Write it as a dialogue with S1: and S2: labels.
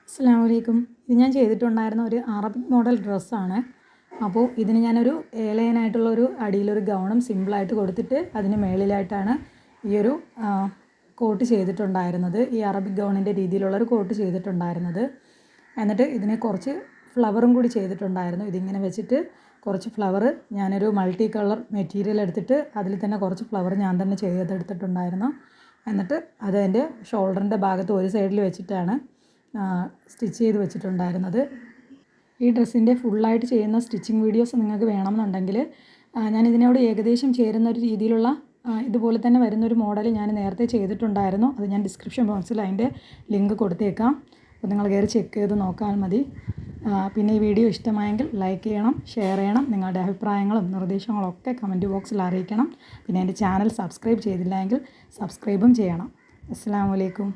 S1: അസ്സലാമു അലൈക്കും. ഇത് ഞാൻ ചെയ്തിട്ടുണ്ടായിരുന്ന ഒരു അറബിക് മോഡൽ ഡ്രസ്സാണ്. അപ്പോൾ ഇതിന് ഞാനൊരു എയർലൈനായിട്ടുള്ളൊരു അടിയിലൊരു ഗൗണും സിമ്പിളായിട്ട് കൊടുത്തിട്ട് അതിന് മേളിലായിട്ടാണ് ഈ ഒരു കോട്ട് ചെയ്തിട്ടുണ്ടായിരുന്നത്. ഈ അറബിക് ഗൗണിൻ്റെ രീതിയിലുള്ളൊരു കോട്ട് ചെയ്തിട്ടുണ്ടായിരുന്നത്. എന്നിട്ട് ഇതിനെ കുറച്ച് ഫ്ലവറും കൂടി ചെയ്തിട്ടുണ്ടായിരുന്നു. ഇതിങ്ങനെ വെച്ചിട്ട് കുറച്ച് ഫ്ലവർ ഞാനൊരു മൾട്ടി കളർ മെറ്റീരിയൽ എടുത്തിട്ട് അതിൽ തന്നെ കുറച്ച് ഫ്ലവർ ഞാൻ തന്നെ ചെയ്തെടുത്തിട്ടുണ്ടായിരുന്നു. എന്നിട്ട് അതെൻ്റെ ഷോൾഡറിൻ്റെ ഭാഗത്ത് ഒരു സൈഡിൽ വെച്ചിട്ടാണ് സ്റ്റിച്ച് ചെയ്ത് വെച്ചിട്ടുണ്ടായിരുന്നത്. ഈ ഡ്രസ്സിൻ്റെ ഫുള്ളായിട്ട് ചെയ്യുന്ന സ്റ്റിച്ചിങ് വീഡിയോസ് നിങ്ങൾക്ക് വേണമെന്നുണ്ടെങ്കിൽ ഞാൻ ഇതിനോട് ഏകദേശം ചേരുന്ന ഒരു രീതിയിലുള്ള ഇതുപോലെ തന്നെ വരുന്നൊരു മോഡൽ ഞാൻ നേരത്തെ ചെയ്തിട്ടുണ്ടായിരുന്നു. അത് ഞാൻ ഡിസ്ക്രിപ്ഷൻ ബോക്സിൽ അതിൻ്റെ ലിങ്ക് കൊടുത്തേക്കാം. അപ്പോൾ നിങ്ങൾ കയറി ചെക്ക് ചെയ്ത് നോക്കാൻ മതി. പിന്നെ ഈ വീഡിയോ ഇഷ്ടമായെങ്കിൽ ലൈക്ക് ചെയ്യണം, ഷെയർ ചെയ്യണം. നിങ്ങളുടെ അഭിപ്രായങ്ങളും നിർദ്ദേശങ്ങളും ഒക്കെ കമൻറ്റ് ബോക്സിൽ അറിയിക്കണം. പിന്നെ എൻ്റെ ചാനൽ സബ്സ്ക്രൈബ് ചെയ്തില്ല എങ്കിൽ സബ്സ്ക്രൈബും ചെയ്യണം. അസ്സലാമു അലൈക്കും.